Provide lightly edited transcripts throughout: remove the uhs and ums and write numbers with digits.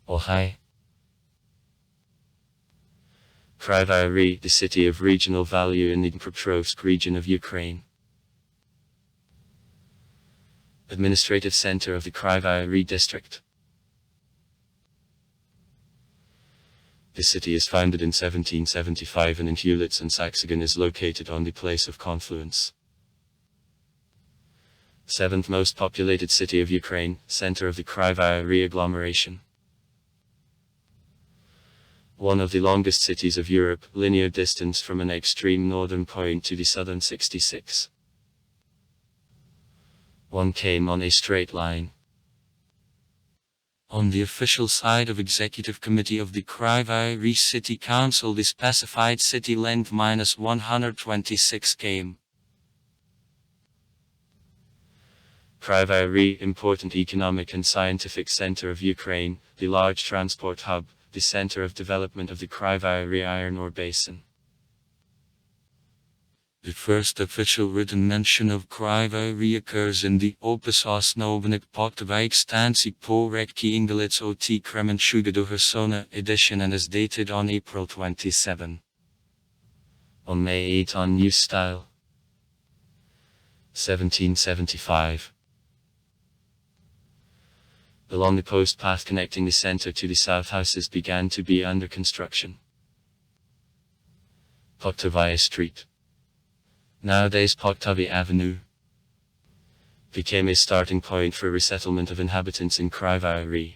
Ohai. Krivoy, the city of regional value in the Dnipropetrovsk region of Ukraine. Administrative center of the Krivoy district. The city is founded in 1775 and in Hulitz and Saxagon is located on the place of confluence. 7th most populated city of Ukraine, center of the Krivoy agglomeration. One of the longest cities of Europe, linear distance from an extreme northern point to the southern 66. One came on a straight line. On the official side of Executive Committee of the Krivoy City Council, the specified city length -126 km. Krivoy, important economic and scientific center of Ukraine, the large transport hub, the center of development of the Krivoy iron ore basin. The first official written mention of Krivoy occurs in the Opus Osnovnik Poktavik Stancy Porekki Ingolits Ot Kremenchuga do Hersona edition and is dated on April 27. On May 8 on New Style. 1775. Along the post path connecting the center to the south, houses began to be under construction. Poktavaya Street, nowadays Poktavy Avenue, became a starting point for resettlement of inhabitants in Krivoy.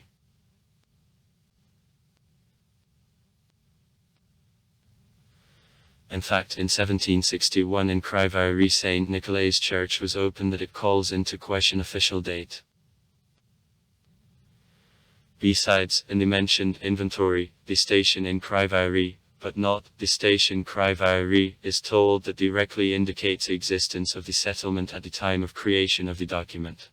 In fact, in 1761 in Krivoy, St. Nikolai's Church was opened, that it calls into question official date. Besides, in the mentioned inventory, the station in Krivoy, but not the station Krivoy, is told that directly indicates the existence of the settlement at the time of creation of the document.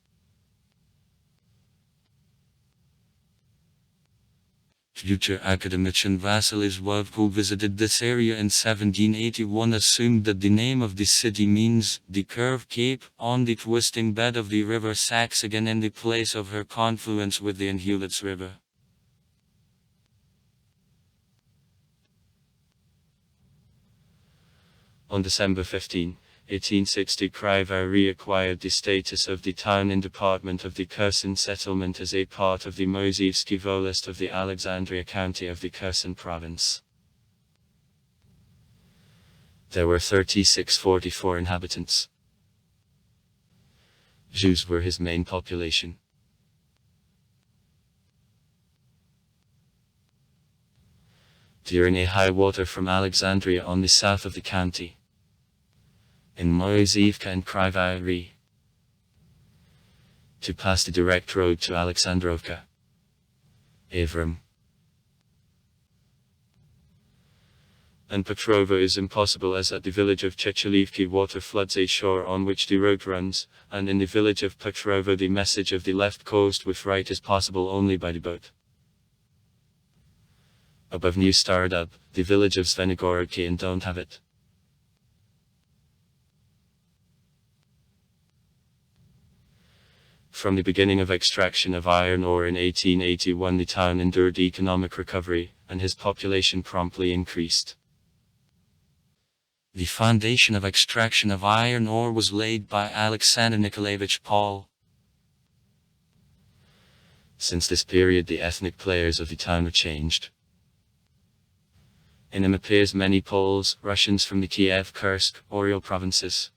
Future academician Vasily Zhov, who visited this area in 1781, assumed that the name of the city means the curved cape on the twisting bed of the river Saxagon in the place of her confluence with the Hulitz River. On December 15, 1860, Krivoy acquired the status of the town in department of the Kherson settlement as a part of the Moisevsky Volest of the Alexandria County of the Kherson province. There were 3644 inhabitants. Jews were his main population. During a high water from Alexandria on the south of the county, in Moisevka and Krivoy, to pass the direct road to Alexandrovka, Avram, and Petrovo is impossible, as at the village of Chechelivki water floods a shore on which the road runs, and in the village of Petrovo the message of the left coast with right is possible only by the boat. Above New Stardub, the village of Svenigorod don't have it. From the beginning of extraction of iron ore in 1881, the town endured economic recovery, and his population promptly increased. The foundation of extraction of iron ore was laid by Alexander Nikolaevich Paul. Since this period, the ethnic players of the town have changed. In him appears many Poles, Russians from the Kiev, Kursk, Oryol provinces.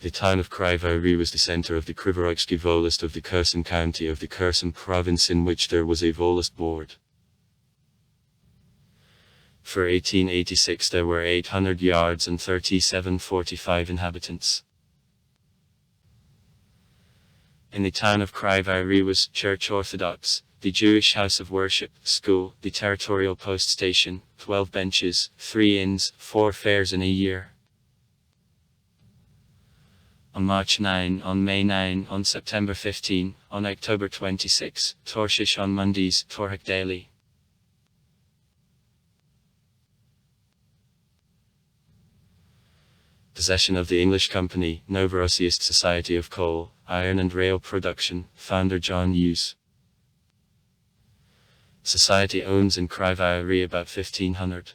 The town of Krivoy was the center of the Krivoyski Volest of the Kherson County of the Kherson province, in which there was a Volest board. For 1886 there were 800 yards and 3745 inhabitants. In the town of Krivoy was Church Orthodox, the Jewish house of worship, school, the territorial post station, 12 benches, 3 inns, 4 fairs in a year. On March 9, on May 9, on September 15, on October 26, Torshish on Mondays, Torhak daily. Possession of the English company, Novorossiysk Society of Coal, Iron and Rail Production, founder John Hughes. Society owns in Krivoy about 1,500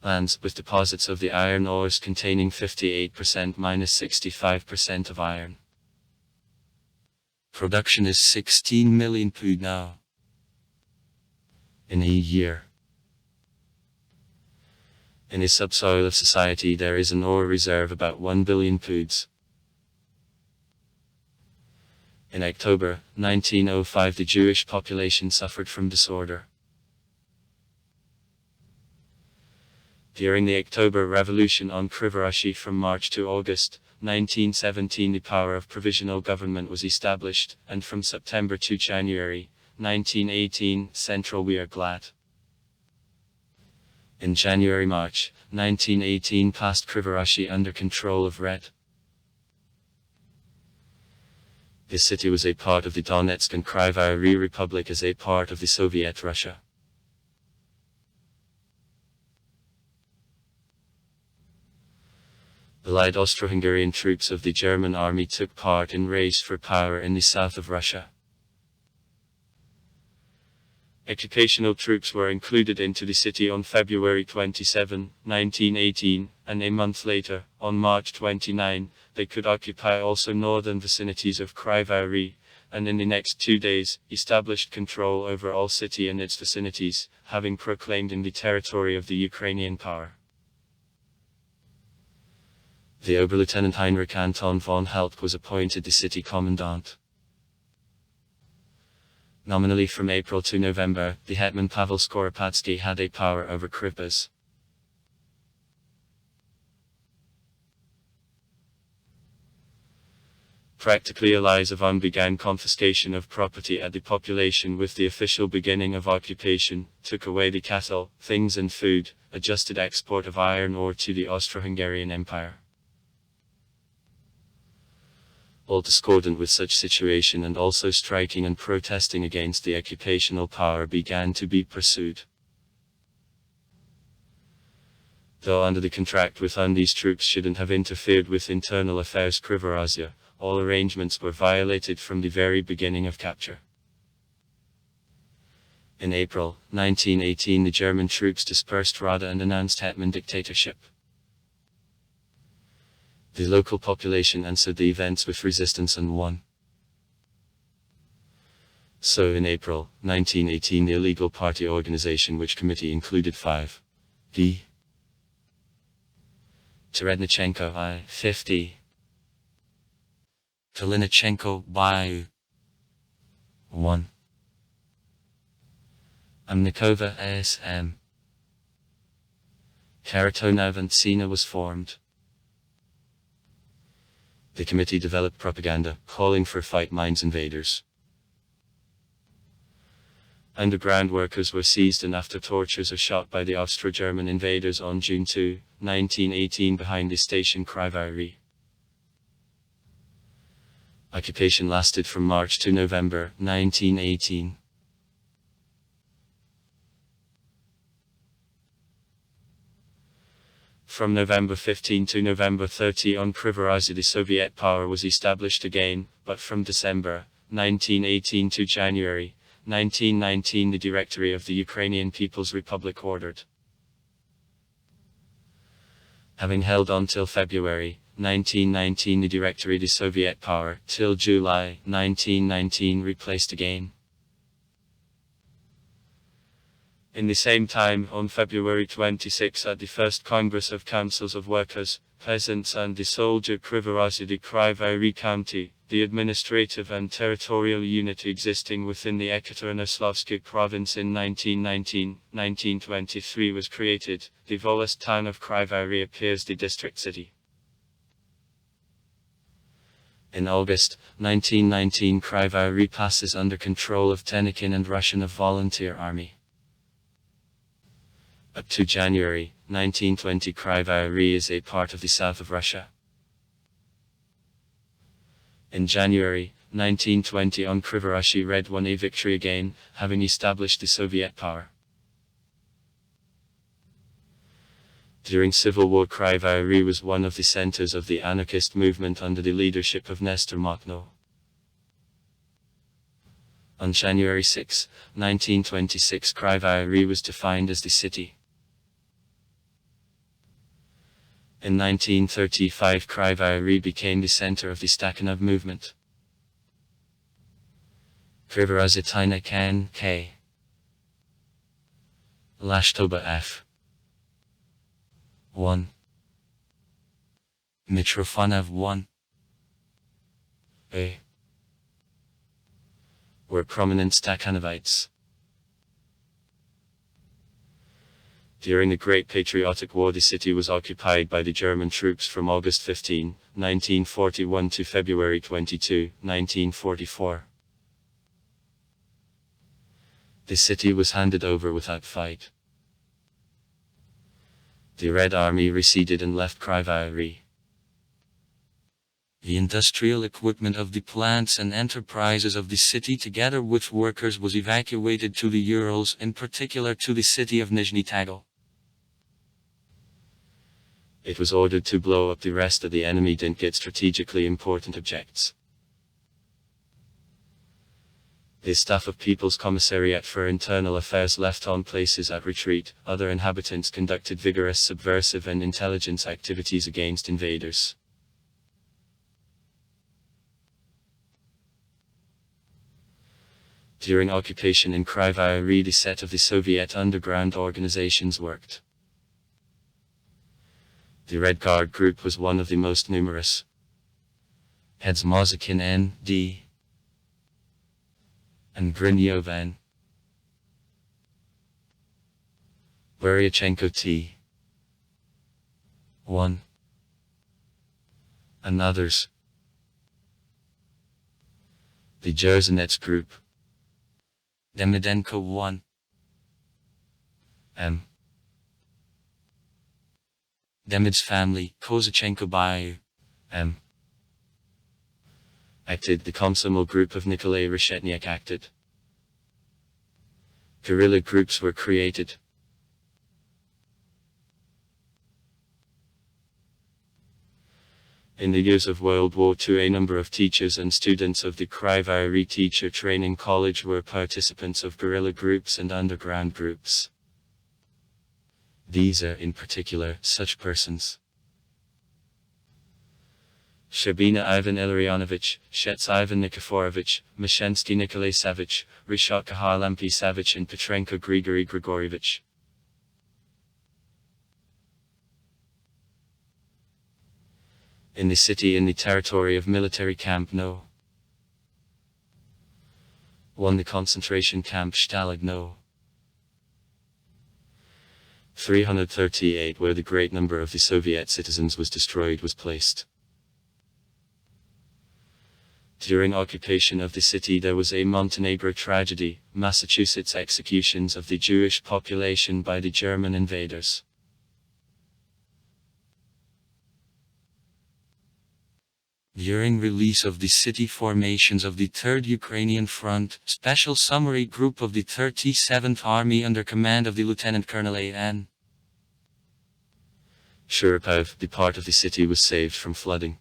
lands, with deposits of the iron ores containing 58% minus 65% of iron. Production is 16 million pud now in a year. In the subsoil of society there is an ore reserve about 1 billion puds. In October 1905 the Jewish population suffered from disorder. During the October Revolution on Krivoy from March to August 1917 the power of provisional government was established, and from September to January 1918 Central we are glad. In January-March 1918 passed Krivoy under control of Red. The city was a part of the Donetsk and Krivoy Republic as a part of the Soviet Russia. Allied Austro-Hungarian troops of the German army took part in race for power in the south of Russia. Occupational troops were included into the city on February 27, 1918, and a month later, on March 29, they could occupy also northern vicinities of Krivoy, and in the next 2 days, established control over all city and its vicinities, having proclaimed in the territory of the Ukrainian power. The Oberlieutenant Heinrich Anton von Help was appointed the city commandant. Nominally from April to November, the Hetman Pavel Skoropadsky had a power over Krivoy. Practically a Lizavon began confiscation of property at the population with the official beginning of occupation, took away the cattle, things and food, adjusted export of iron ore to the Austro-Hungarian Empire. All discordant with such situation and also striking and protesting against the occupational power began to be pursued. Though under the contract with UN these troops shouldn't have interfered with internal affairs Krivoy, all arrangements were violated from the very beginning of capture. In April 1918 the German troops dispersed Rada and announced Hetman dictatorship. The local population answered the events with resistance and won. So in April 1918 the illegal party organization which committee included 5. D. Terednichenko I. 50. Kalinichenko by 1. Amnikova ASM. Karatonovantsina was formed. The committee developed propaganda, calling for fight mines invaders. Underground workers were seized and after tortures are shot by the Austro-German invaders on June 2, 1918 behind the station Krivoy. Occupation lasted from March to November 1918. From November 15 to November 30 on Krivoy the Soviet power was established again, but from December 1918 to January 1919 the Directory of the Ukrainian People's Republic ordered. Having held on till February 1919 the Directory the Soviet power, till July 1919 replaced again. In the same time, on February 26 at the First Congress of Councils of Workers, Peasants and the Soldier Krivoy the Krivoy County, the administrative and territorial unit existing within the Ekaterinoslавski province in 1919-1923 was created. The Volist town of Krivoy appears the district city. In August 1919 Krivoy passes under control of Denikin and Russian Volunteer Army. Up to January 1920 Krivoy is a part of the south of Russia. In January 1920 on Krivoy Red won a victory again, having established the Soviet power. During Civil War, Krivoy was one of the centers of the anarchist movement under the leadership of Nestor Makhno. On January 6, 1926, Krivoy was defined as the city. In 1935, Krivoy became the center of the Stakhanov movement. Krivoy Kan K. Lashtoba F. 1. Mitrofanov 1. A. Were prominent Stakhanovites. During the Great Patriotic War, the city was occupied by the German troops from August 15, 1941 to February 22, 1944. The city was handed over without fight. The Red Army receded and left Krivoy. The industrial equipment of the plants and enterprises of the city together with workers was evacuated to the Urals, in particular to the city of Nizhny Tagil. It was ordered to blow up the rest of the enemy didn't get strategically important objects. The staff of People's Commissariat for Internal Affairs left on places at retreat. Other inhabitants conducted vigorous subversive and intelligence activities against invaders. During occupation in Krivoy, the set of the Soviet underground organizations worked. The Red Guard group was one of the most numerous. Heads Mozakin N.D. and Grinyov N. Buryachenko T. 1. and others. The Jerzanets group. Demidenko 1. M. Demid's family, Kozachenko Bayu, M. acted. The Komsomol group of Nikolai Reshetniak acted. Guerrilla groups were created. In the years of World War II, a number of teachers and students of the Krivoy Teacher Training College were participants of guerrilla groups and underground groups. These are, in particular, such persons: Shabina Ivan Illarionovich, Shets Ivan Nikiforovich, Mashensky Nikolay Savich, Rishot Kahalampi Savich, and Petrenko Grigory Grigoryevich. In the city, in the territory of military camp No. 1, the concentration camp Stalag No. 338, where the great number of the Soviet citizens was destroyed, was placed. During occupation of the city there was a Montenegro tragedy, Massachusetts executions of the Jewish population by the German invaders. During release of the city, formations of the 3rd Ukrainian Front, Special Summary Group of the 37th Army under command of the Lieutenant Colonel A.N. Shurapov, the part of the city was saved from flooding.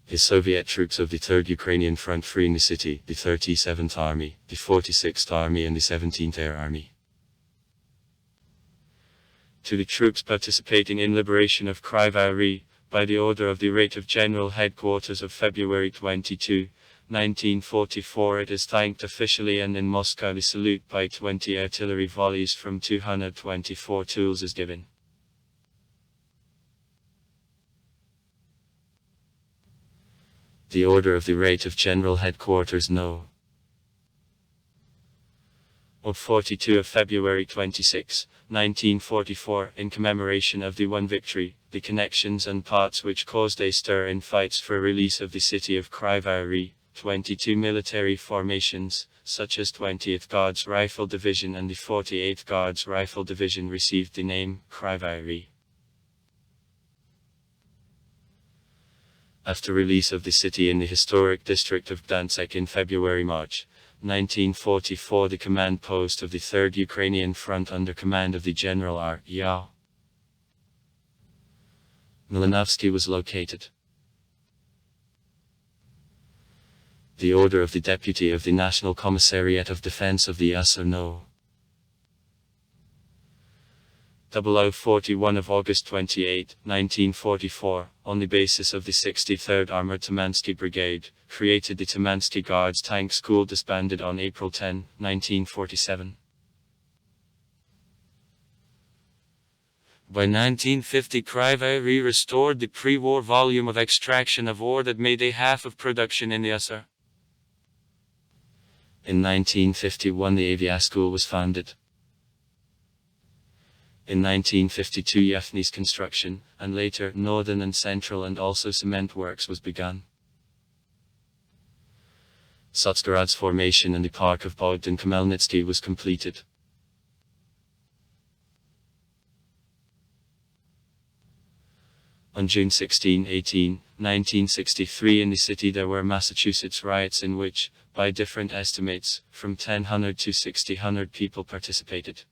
The Soviet troops of the 3rd Ukrainian Front freeing the city, the 37th Army, the 46th Army and the 17th Air Army. To the troops participating in liberation of Krivoy, by the order of the Rate of General Headquarters of February 22, 1944, it is thanked officially, and in Moscow the salute by 20 artillery volleys from 224 tools is given. The order of the Rate of General Headquarters No. of 42 of February 26, 1944, in commemoration of the one victory, the connections and parts which caused a stir in fights for release of the city of Krivoy, 22 military formations, such as 20th Guards Rifle Division and the 48th Guards Rifle Division, received the name Krivoy. After release of the city in the historic district of Gdansk in February-March 1944, the command post of the 3rd Ukrainian Front under command of the General R. Ya. Malinovsky was located. The order of the Deputy of the National Commissariat of Defense of the USSR No. 0041 of August 28, 1944, on the basis of the 63rd Armored Tamansky Brigade, created the Tamansky Guards Tank School, disbanded on April 10, 1947. By 1950, Krivoy restored the pre-war volume of extraction of ore that made a half of production in the USSR. In 1951, the Avia School was founded. In 1952, Yevny's construction, and later Northern and Central and also cement works was begun. Sotsgarad's formation in the park of Bogdan Khmelnytsky was completed. On June 16, 1963, in the city there were Massachusetts riots in which, by different estimates, from 1,000 to 600 people participated.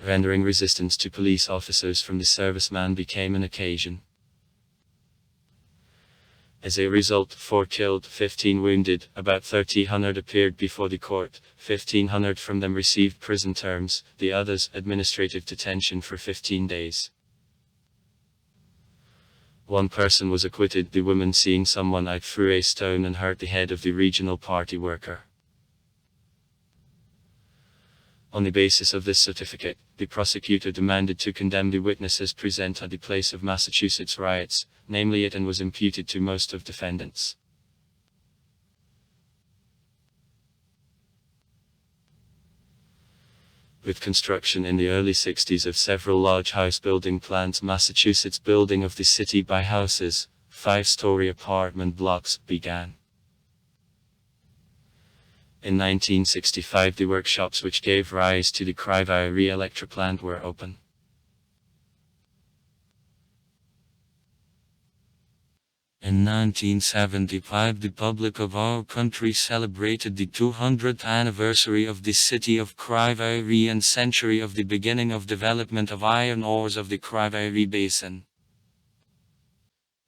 Rendering resistance to police officers from the serviceman became an occasion. As a result, 4 killed, 15 wounded, about 1,300 appeared before the court, 1,500 from them received prison terms, the others administrative detention for 15 days. One person was acquitted, the woman seeing someone out threw a stone and hurt the head of the regional party worker. On the basis of this certificate, the prosecutor demanded to condemn the witnesses present at the place of Massachusetts riots, namely it, and was imputed to most of defendants. With construction in the early 60s of several large house building plants, Massachusetts building of the city by houses, 5-story apartment blocks, began. In 1965, the workshops which gave rise to the Krivoy electroplant were open. In 1975, the public of our country celebrated the 200th anniversary of the city of Krivoy and century of the beginning of development of iron ores of the Krivoy Basin.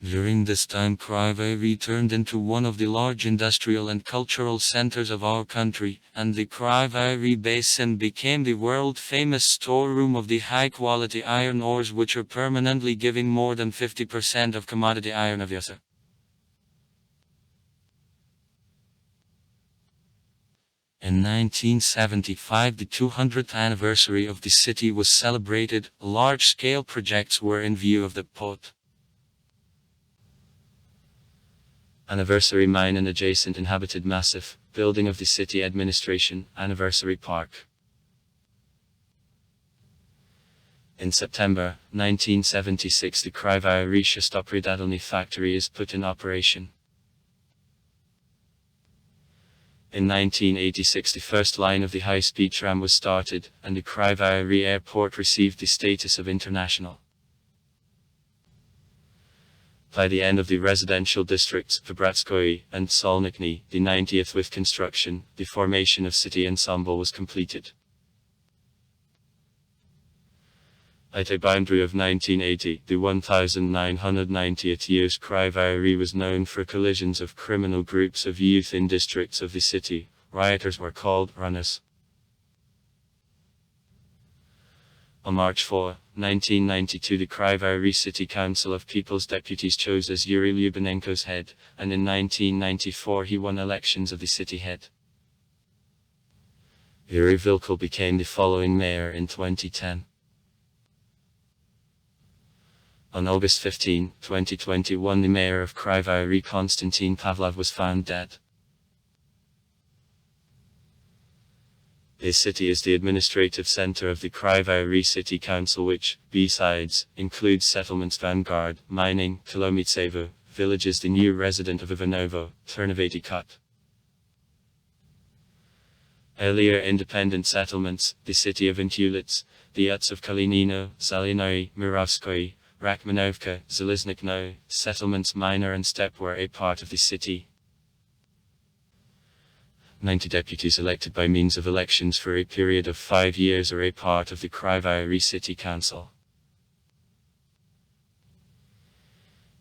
During this time, Krivoy turned into one of the large industrial and cultural centers of our country, and the Krivoy Basin became the world-famous storeroom of the high-quality iron ores which are permanently giving more than 50% of commodity iron of USSR. In 1975, the 200th anniversary of the city was celebrated. Large-scale projects were in view of the port. Anniversary mine and adjacent inhabited massif, building of the city administration, Anniversary Park. In September 1976, the Krivoy Shestopredatelny factory is put in operation. In 1986, the first line of the high-speed tram was started, and the Krivoy airport received the status of international. By the end of the residential districts, Vybratskoye and Solnikny, the 90th with construction, the formation of city ensemble was completed. At a boundary of 1980, the 1990th year's Krivoy was known for collisions of criminal groups of youth in districts of the city. Rioters were called runners. On March 4, 1992, the Krivoy City Council of People's Deputies chose as Yuri Lyubinenko's head, and in 1994 he won elections of the city head. Yuri Vilkel became the following mayor in 2010. On August 15, 2021, the mayor of Krivoy, Konstantin Pavlov, was found dead. This city is the administrative center of the Krivoy City Council, which, besides, includes settlements Vanguard, Mining, Kolomytsevo, villages the new resident of Ivanovo, Ternivety Kut. Earlier independent settlements, the city of Intulitz, the Uts of Kalinino, Zalianoye, Mirovskoye, Rachmanovka, Zaliznikno, settlements Minor and Steppe were a part of the city. 90 deputies elected by means of elections for a period of 5 years are a part of the Krivoy City Council.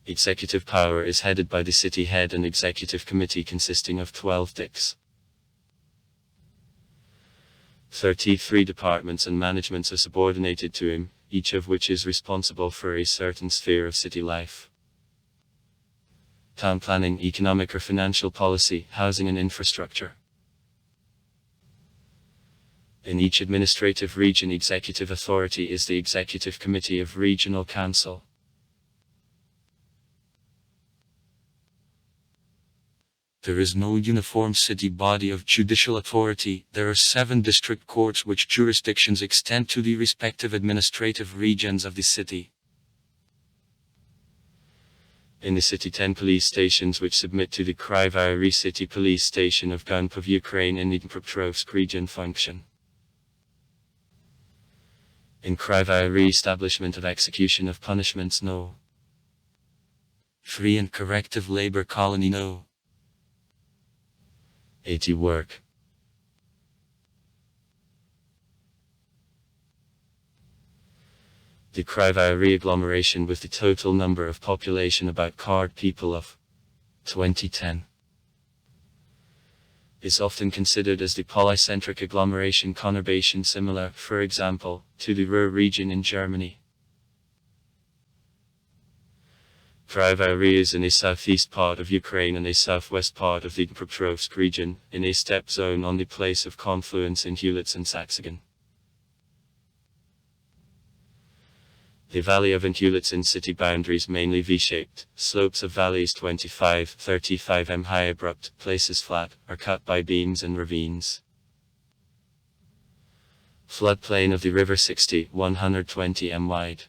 Executive power is headed by the city head and executive committee consisting of 12 DICs. 33 departments and managements are subordinated to him, each of which is responsible for a certain sphere of city life. Town planning, economic or financial policy, housing and infrastructure. In each administrative region, executive authority is the executive committee of regional council. There is no uniform city body of judicial authority. There are 7 district courts which jurisdictions extend to the respective administrative regions of the city. In the city, 10 police stations which submit to the Krivoy City Police Station of Gunpov, Ukraine in the Dnipropetrovsk region function. In Krivoy, establishment of execution of punishments no. Free and corrective labor colony no. 80 work. The Krivoy agglomeration with the total number of population about card people of 2010 is often considered as the polycentric agglomeration conurbation similar, for example, to the Ruhr region in Germany. Krivoy is in a southeast part of Ukraine and a southwest part of the Dnipropetrovsk region, in a steppe zone on the place of confluence in Hulitz and Saxagan. The valley of Hulitz in city boundaries mainly V-shaped, slopes of valleys 25-35 m high, abrupt, places flat, are cut by beams and ravines. Floodplain of the river 60-120 m wide.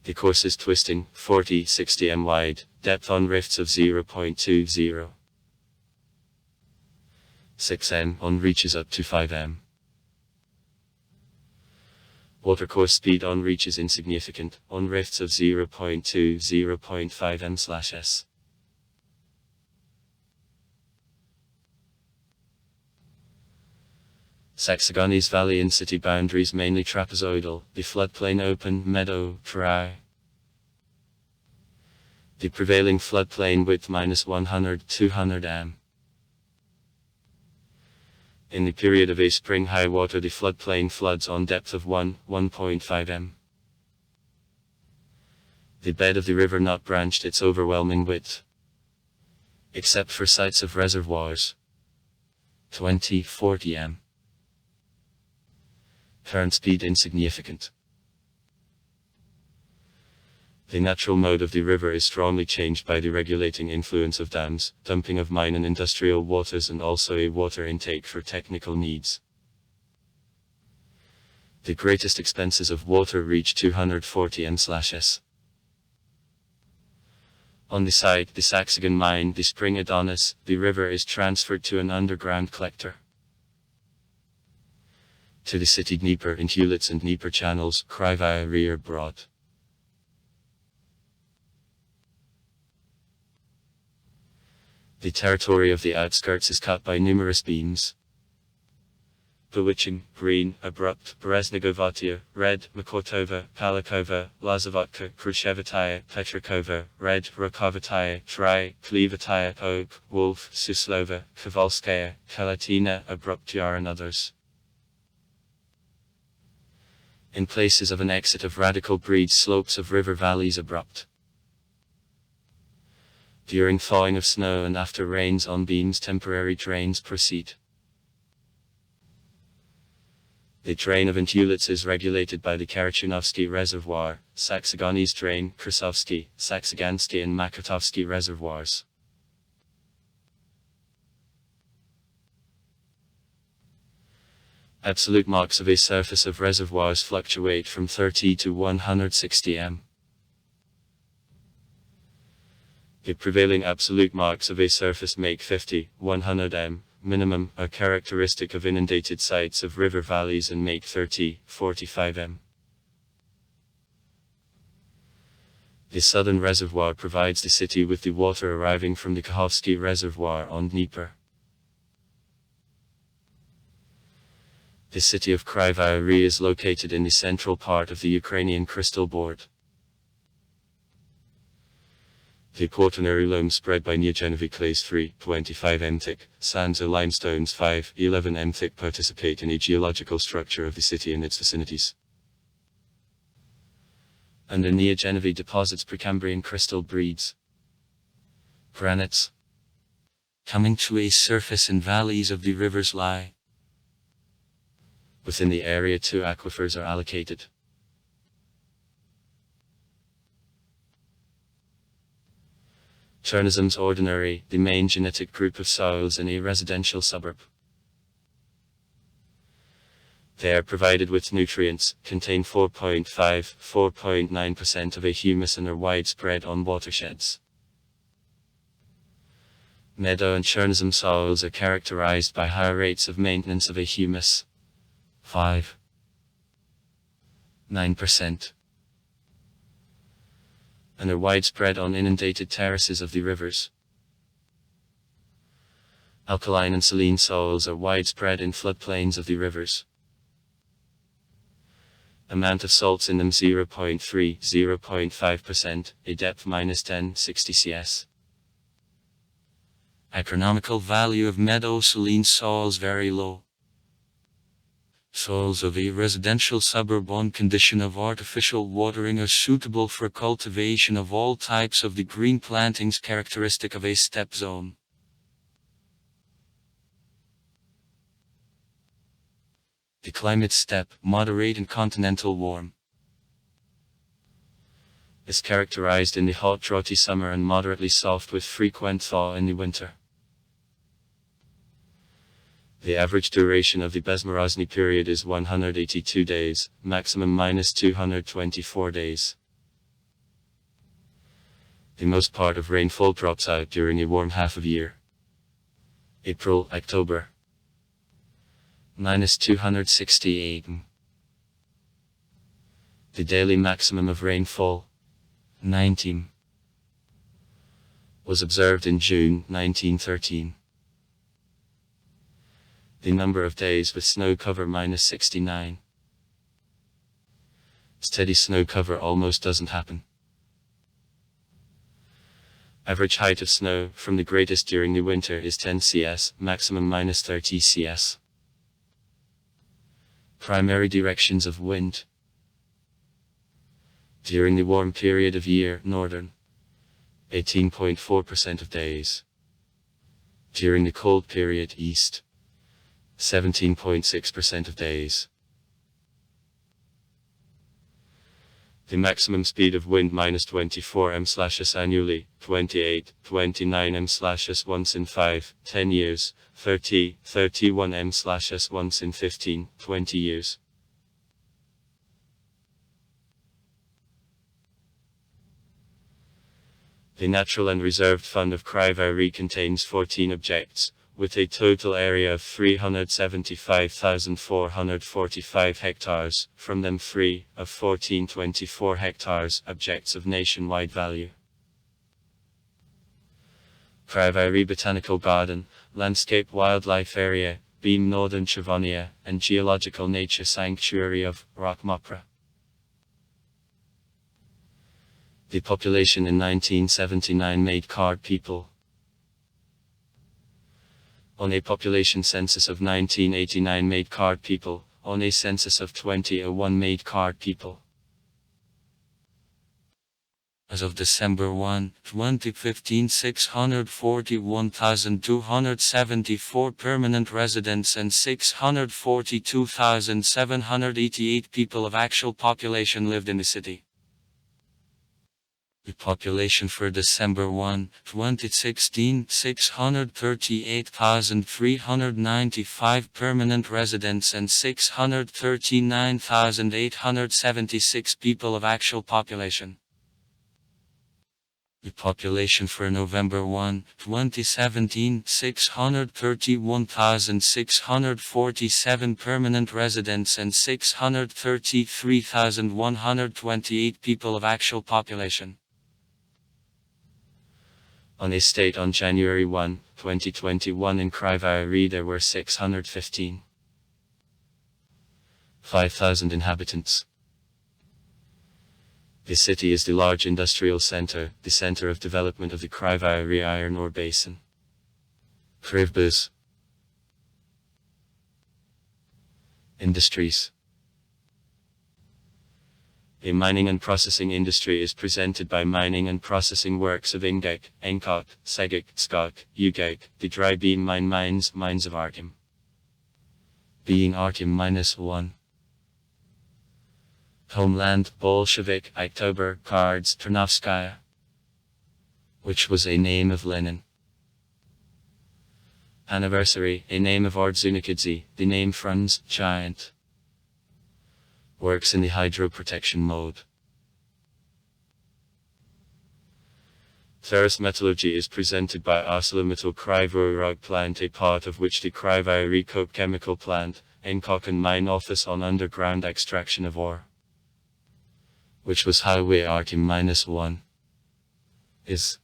The course is twisting, 40-60 m wide, depth on rifts of 0.20. 6 m on reaches up to 5 m. Watercourse speed on reach is insignificant, on rifts of 0.2-0.5 m/s. Saxagonis Valley in city boundaries mainly trapezoidal, the floodplain open, meadow, dry. The prevailing floodplain width -100-200 m. In the period of a spring high water, the floodplain floods on depth of 1-1.5 m. The bed of the river not branched its overwhelming width, except for sites of reservoirs, 20-40 m. Current speed insignificant. The natural mode of the river is strongly changed by the regulating influence of dams, dumping of mine and industrial waters, and also a water intake for technical needs. The greatest expenses of water reach 240 m/s. On the site, the Saxagan mine, the spring Adonis, the river is transferred to an underground collector. To the city Dnieper in Hulitz and Dnieper channels, Krivoy are brought. The territory of the outskirts is cut by numerous beams. Bewitching, green, abrupt, Bereznegovatia, red, Makortova, Palikova, Lazavutka, Khrushchevataya, Petrakova, red, Rokovataya, dry, Klivataya, oak, wolf, Suslova, Kovalskaya, Kalatina, abrupt yar and others. In places of an exit of radical breeds, slopes of river valleys abrupt. During thawing of snow and after rains on beams, temporary drains proceed. The drain of Hulitz is regulated by the Karachunovsky Reservoir, Saxagonis drain, Krasovsky, Saxagansky and Makartovsky reservoirs. Absolute marks of a surface of reservoirs fluctuate from 30 to 160 m. The prevailing absolute marks of a surface make 50-100 m, minimum, are characteristic of inundated sites of river valleys and make 30-45 m. The southern reservoir provides the city with the water arriving from the Kakhovsky Reservoir on Dnieper. The city of Krivoy is located in the central part of the Ukrainian Crystal Board. The Quaternary loam spread by Neogenevic clays 3.25 m thick, sands or limestones 5.11 m thick participate in the geological structure of the city and its vicinities. Under Neogenevic deposits Precambrian crystal breeds. Granites. Coming to a surface in valleys of the rivers lie. Within the area 2 aquifers are allocated. Chernozyms ordinary, the main genetic group of soils in a residential suburb. They are provided with nutrients, contain 4.9% of a humus and are widespread on watersheds. Meadow and Chernozem soils are characterized by higher rates of maintenance of a humus, 5.9%, and are widespread on inundated terraces of the rivers. Alkaline and saline soils are widespread in floodplains of the rivers. Amount of salts in them 0.5%, a depth -10, 60 cs. Agronomical value of meadow saline soils very low. Soils of a residential suburb on condition of artificial watering are suitable for cultivation of all types of the green plantings characteristic of a steppe zone. The climate steppe, moderate and continental warm, is characterized in the hot droughty summer and moderately soft with frequent thaw in the winter. The average duration of the Bezmorozny period is 182 days, maximum -224 days. The most part of rainfall drops out during a warm half of year. April, October. -268. The daily maximum of rainfall, 19, was observed in June 1913. The number of days with snow cover -69. Steady snow cover almost doesn't happen. Average height of snow from the greatest during the winter is 10 cs, maximum -30 cs. Primary directions of wind. During the warm period of year, northern, 18.4% of days. During the cold period, east, 17.6% of days. The maximum speed of wind -24 m/s annually, 28-29 m/s once in 5-10 years, 30-31 m/s once in 15-20 years. The Natural and Reserved Fund of Krivoy contains 14 objects, with a total area of 375,445 hectares, from them 3 of 1424 hectares, objects of nationwide value. Krivoy Botanical Garden, Landscape Wildlife Area, Beam Northern Chavonia, and Geological Nature Sanctuary of Rockmopra. The population in 1979 made card people. On a population census of 1989 made card people, on a census of 2001 made card people. As of December 1, 2015, 641,274 permanent residents and 642,788 people of actual population lived in the city. The population for December 1, 2016, 638,395 permanent residents and 639,876 people of actual population. The population for November 1, 2017, 631,647 permanent residents and 633,128 people of actual population. On a state on January 1, 2021 in Krivoy there were 5,000 inhabitants. The city is the large industrial center, the center of development of the Krivoy iron ore basin. Krivoy Industries. A mining and processing industry is presented by mining and processing works of Ingek, Enkok, Segek, Skok, Ugek, the dry beam mines of Arkim. Being Arkim -1. Homeland, Bolshevik, October, Cards, Ternovskaya, which was a name of Lenin. Anniversary, a name of Ordzunikidze, the name Franz, giant. Works in the hydroprotection mode. Ferrous metallurgy is presented by ArcelorMittal Krivoy plant, a part of which the Krivoy coke chemical plant, Enkok and mine office on underground extraction of ore, which was Highway Arkim -1, is.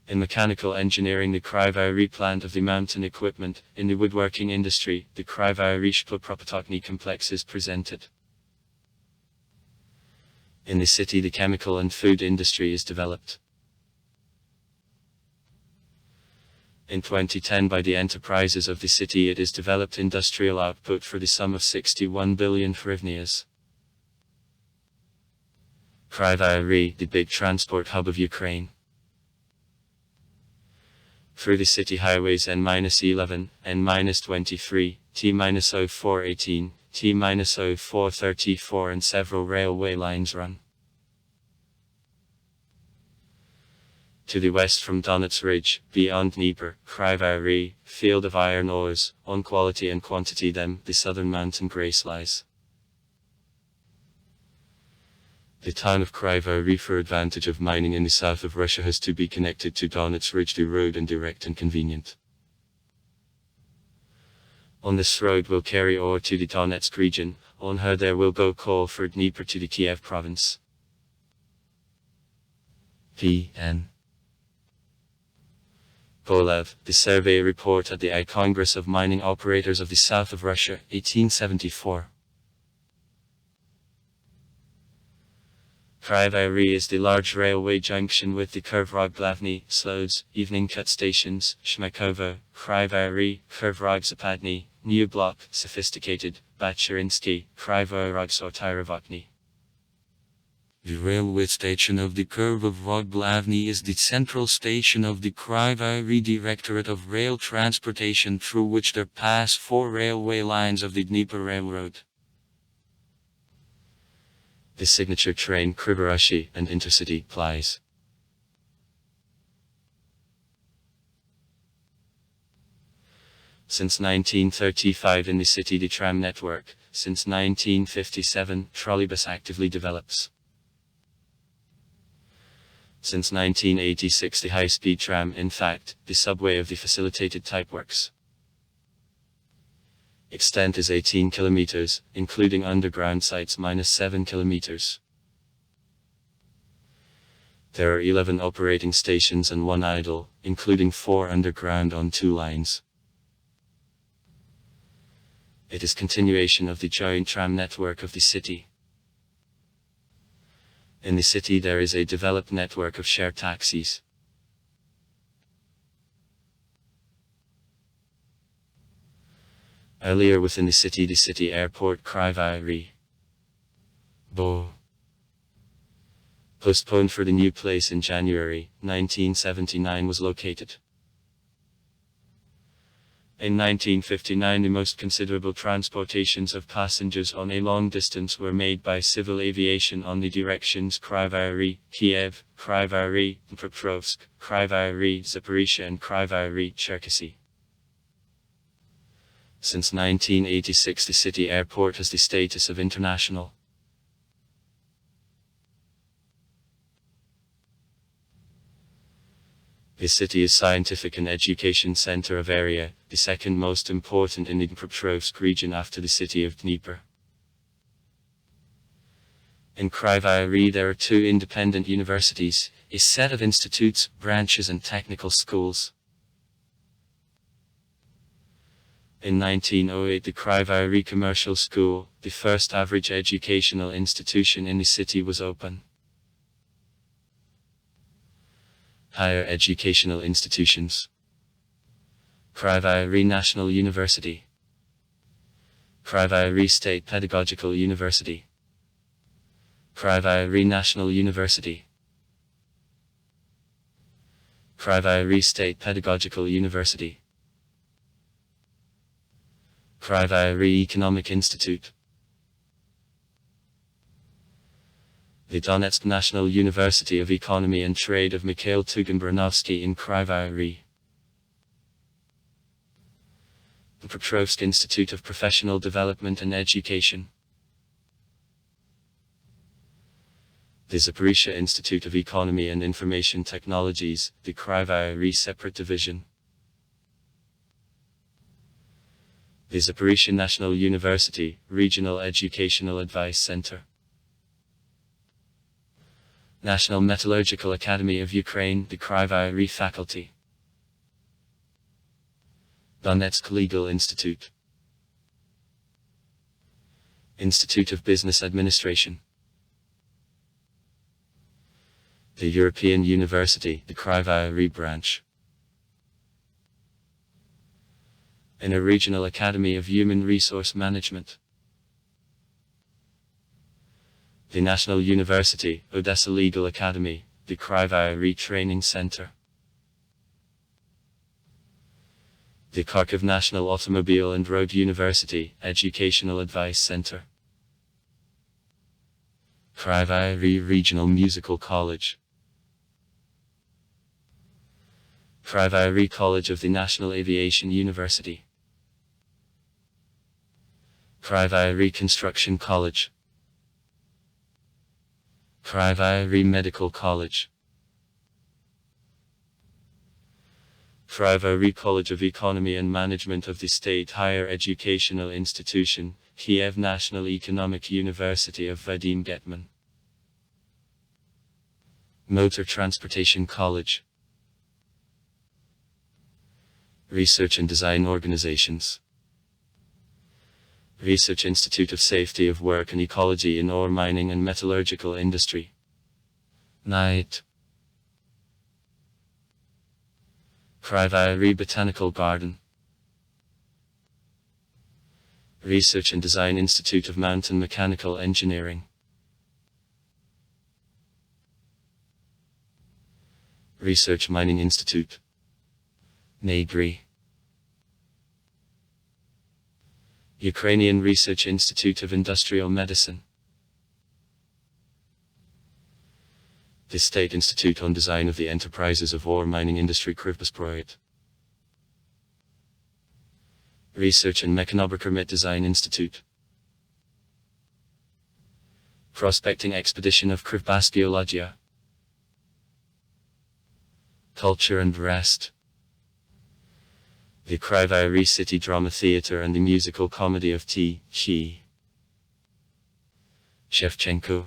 In mechanical engineering, the Krivoy plant of the mountain equipment. In the woodworking industry, the Krivoy Shpropotokny complex is presented. In the city, the chemical and food industry is developed. In 2010, by the enterprises of the city, it is developed industrial output for the sum of 61 billion hryvnias. Krivoy, the big transport hub of Ukraine. Through the city highways N-11, N-23, T-0418, T-0434 and several railway lines run. To the west from Donets Ridge, beyond Dnieper, Krivoy, field of iron ores, on quality and quantity them, the southern mountain grace lies. The town of Krivoy, for advantage of mining in the south of Russia, has to be connected to Donets Ridge, the road, and direct and convenient. On this road will carry ore to the Donetsk region, on her there will go coal for Dnieper to the Kiev province. P.N. Golev, the survey report at the I Congress of Mining Operators of the South of Russia, 1874. Krivoy is the large railway junction with the Kurvrog-Glavny, Slodes, Evening Cut stations, Shmekovo, Krivoy, Kurvrog-Zapadny, New Block, Sophisticated, Batyurinsky, Krivoy-Rog-Sortyrovokny. The railway station of the Kurvrog-Glavny is the central station of the Krivoy Directorate of Rail Transportation, through which there pass 4 railway lines of the Dnieper Railroad. The signature train Krivoy and intercity plies. Since 1935 in the city, the tram network. Since 1957, trolleybus actively develops. Since 1986, the high-speed tram, in fact, the subway of the facilitated type works. Extent is 18 kilometers, including underground sites -7 kilometers. There are 11 operating stations and 1 idle, including 4 underground on 2 lines. It is continuation of the joint tram network of the city. In the city there is a developed network of shared taxis. Earlier within the city airport Krivoy, postponed for the new place in January 1979, was located. In 1959 the most considerable transportations of passengers on a long distance were made by civil aviation on the directions Krivoy, Kiev, Krivoy, Dnipropetrovsk, Krivoy, Zaporizhzhia and Krivoy, Cherkasy. Since 1986 the city airport has the status of international. The city is scientific and education center of area, the second most important in the Dnipropetrovsk region after the city of Dnieper. In Krivoy there are 2 independent universities, a set of institutes, branches and technical schools. In 1908 the Krivoy Commercial School, the first average educational institution in the city, was open. Higher educational institutions: Krivoy National University, Krivoy State Pedagogical University, Krivoy National University, Krivoy State Pedagogical University, Krivoy Economic Institute, the Donetsk National University of Economy and Trade of Mikhail Tugan-Branovsky in Krivoy, the Petrovsk Institute of Professional Development and Education, the Zaporizhzhia Institute of Economy and Information Technologies, the Krivoy separate division, the Zaporizhzhia National University, Regional Educational Advice Center, National Metallurgical Academy of Ukraine, the Krivoy faculty, Donetsk Legal Institute, Institute of Business Administration, the European University, the Krivoy branch, and a Regional Academy of Human Resource Management, the National University, Odessa Legal Academy, the Krivoy Training Center, the Kharkiv National Automobile and Road University, Educational Advice Center, Krivoy Regional Musical College, Krivoy College of the National Aviation University, Krivoy Construction College, Krivoy Medical College, Krivoy College of Economy and Management of the State Higher Educational Institution, Kiev National Economic University of Vadim Getman, Motor Transportation College, Research and Design Organizations, Research Institute of Safety of Work and Ecology in Ore Mining and Metallurgical Industry, NITE, Krivoy Botanical Garden, Research and Design Institute of Mountain Mechanical Engineering, Research Mining Institute, Negri, Ukrainian Research Institute of Industrial Medicine, the State Institute on Design of the Enterprises of Ore Mining Industry Krivbasproyet, Research and Mechanobrickermet Design Institute, Prospecting Expedition of Krivbasgeologia, Culture and Rest, the Krivoy City Drama Theatre and the Musical Comedy of T.G. Shevchenko,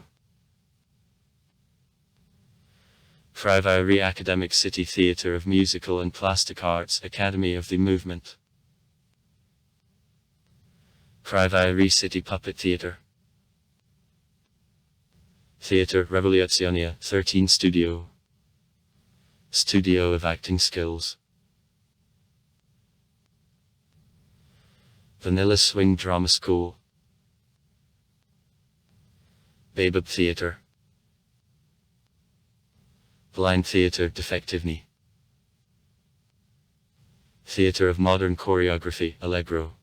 Krivoy Academic City Theatre of Musical and Plastic Arts, Academy of the Movement, Krivoy City Puppet Theatre, Theatre Revolutionia 13 Studio, Studio of Acting Skills, Vanilla Swing Drama School, Babab Theatre, Blind Theatre Defectivny, Theatre of Modern Choreography, Allegro,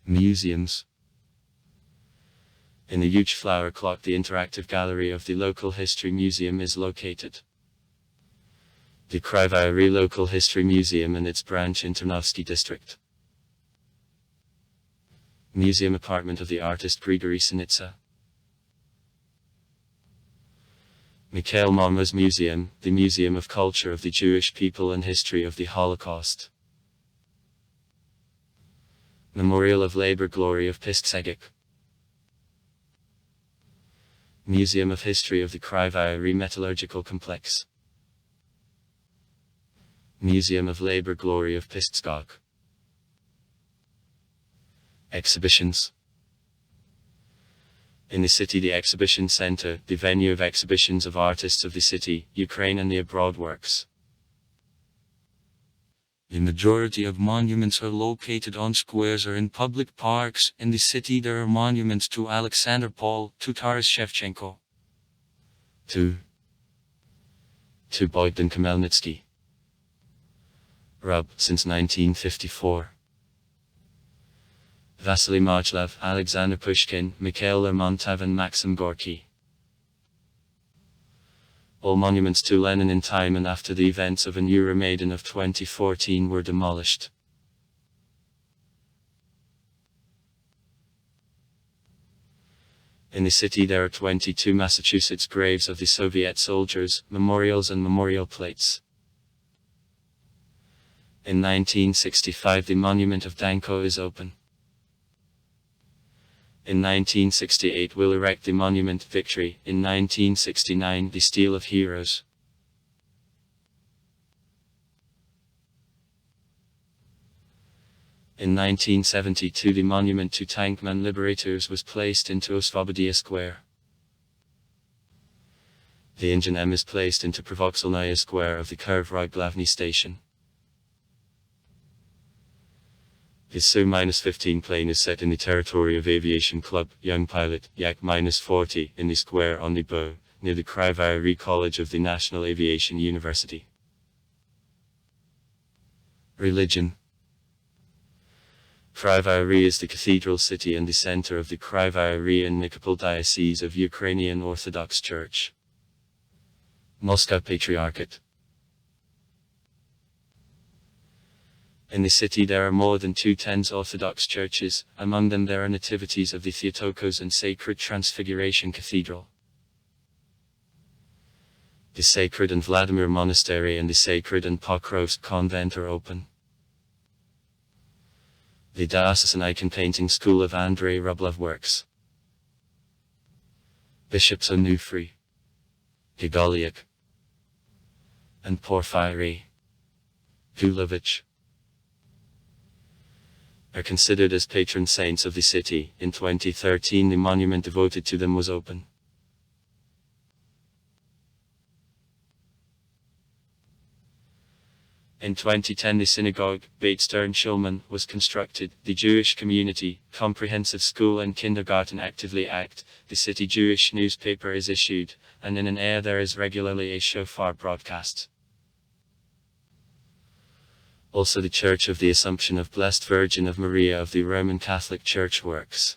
Museums. In the huge flower clock the interactive gallery of the local history museum is located. The Krivoy Local History Museum and its branch in Ternovsky district. Museum apartment of the artist Grigory Sinitsa. Mikhail Marmur's Museum, the Museum of Culture of the Jewish People and History of the Holocaust. Memorial of Labor Glory of Pisksegik. Museum of History of the Krivoy Metallurgical Complex. Museum of Labor Glory of Pistskog. Exhibitions. In the city, the exhibition center, the venue of exhibitions of artists of the city, Ukraine and the abroad works. The majority of monuments are located on squares or in public parks. In the city there are monuments to Alexander Paul, to Taras Shevchenko, to Boydan Khmelnytsky, Rub, since 1954. Vasily Marchlev, Alexander Pushkin, Mikhail Lermontov and Maxim Gorky. All monuments to Lenin in time and after the events of an Euromaidan of 2014 were demolished. In the city there are 22 Massachusetts graves of the Soviet soldiers, memorials and memorial plates. In 1965 the monument of Danko is open. In 1968 will erect the monument Victory, in 1969 the Steel of Heroes. In 1972 the monument to Tankman Liberators was placed into Osvobodia Square. The engine M is placed into Provoxelnaya Square of the Krivoy Glavny station. His Su-15 plane is set in the territory of Aviation Club, Young Pilot, Yak-40, in the square on the Bow, near the Krivoy College of the National Aviation University. Religion. Krivoy is the cathedral city and the center of the Krivoy and Nikopol Diocese of Ukrainian Orthodox Church. Moscow Patriarchate. In the city there are more than 210 Orthodox churches, among them there are nativities of the Theotokos and Sacred Transfiguration Cathedral. The Sacred and Vladimir Monastery and the Sacred and Pokrovsk Convent are open. The Diocesan Icon Painting School of Andrei Rublev works. Bishops Onufry, Gigoliak, and Porfiry Gulovich are considered as patron saints of the city. In 2013 the monument devoted to them was open. In 2010 the synagogue, Beit Stern Shulman, was constructed. The Jewish Community, Comprehensive School and Kindergarten actively act. The city Jewish newspaper is issued, and in an air there is regularly a shofar broadcast. Also the Church of the Assumption of Blessed Virgin of Maria of the Roman Catholic Church works.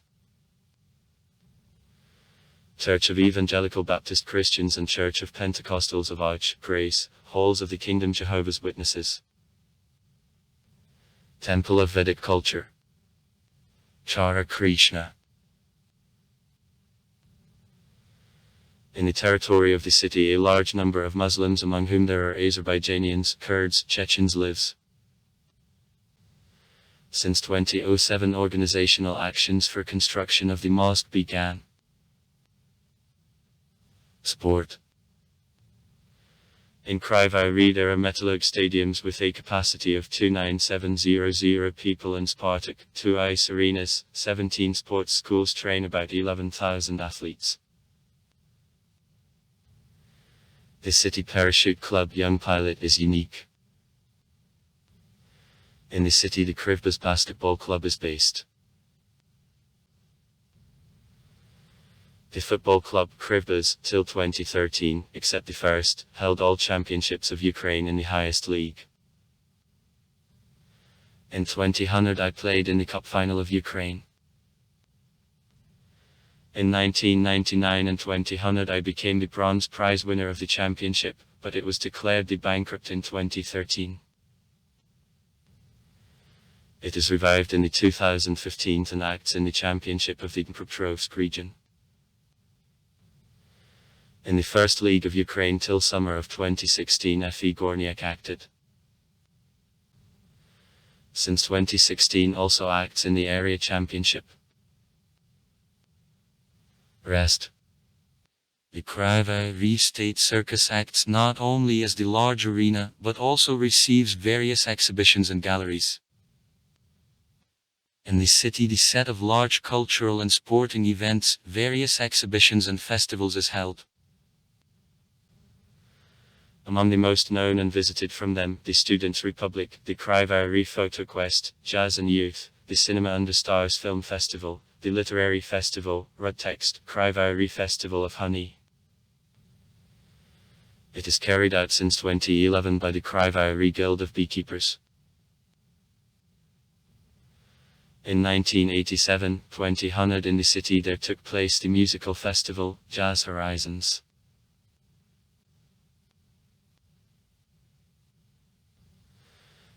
Church of Evangelical Baptist Christians and Church of Pentecostals of Arch, Grace, Halls of the Kingdom Jehovah's Witnesses. Temple of Vedic Culture. Chara Krishna. In the territory of the city a large number of Muslims among whom there are Azerbaijanians, Kurds, Chechens lives. Since 2007 organizational actions for construction of the mosque began. Sport. In Krivoy there are Metallurg stadiums with a capacity of 29700 people and Spartak, 2 ice arenas, 17 sports schools train about 11,000 athletes. The City Parachute Club Young Pilot is unique. In the city the Krivbas Basketball Club is based. The football club Krivbas, till 2013, except the first, held all championships of Ukraine in the highest league. In 2000 I played in the cup final of Ukraine. In 1999 and 2000 I became the bronze prize winner of the championship, but it was declared the bankrupt in 2013. It is revived in the 2015 and acts in the championship of the Dnipropetrovsk region. In the first league of Ukraine till summer of 2016 FE Gornyak acted. Since 2016 also acts in the area championship. Rest. The Krivoy State Circus acts not only as the large arena, but also receives various exhibitions and galleries. In the city, the set of large cultural and sporting events, various exhibitions and festivals is held. Among the most known and visited from them, the Students' Republic, the Krivoy Photo Quest, Jazz and Youth, the Cinema Under Stars Film Festival, the Literary Festival, Rudtext, Krivoy Festival of Honey. It is carried out since 2011 by the Krivoy Guild of Beekeepers. In 1987, 2000 in the city there took place the musical festival, Jazz Horizons.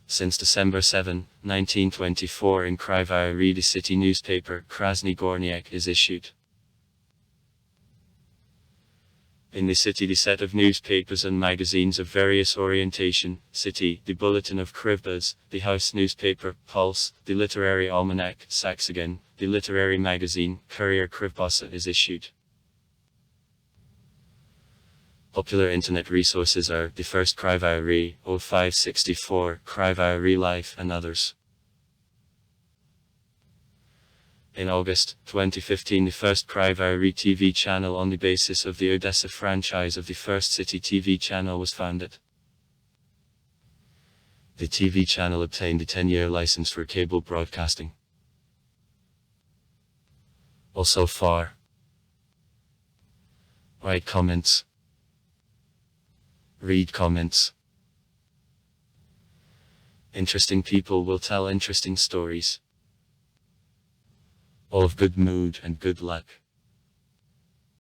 Since December 7, 1924 in Krivoy the city newspaper, Krasny Gorniak, is issued. In the city the set of newspapers and magazines of various orientation, City, the Bulletin of Krivbaz, the House newspaper, Pulse, the Literary Almanac, Saxagan, the Literary magazine, Courier Krivbasa is issued. Popular internet resources are the first Krivoy 0564, Krivoy Life and others. In August 2015 the first Krivoy TV channel on the basis of the Odessa franchise of the first city TV channel was founded. The TV channel obtained a 10-year license for cable broadcasting. Also far. Write comments. Read comments. Interesting people will tell interesting stories. All of good mood and good luck.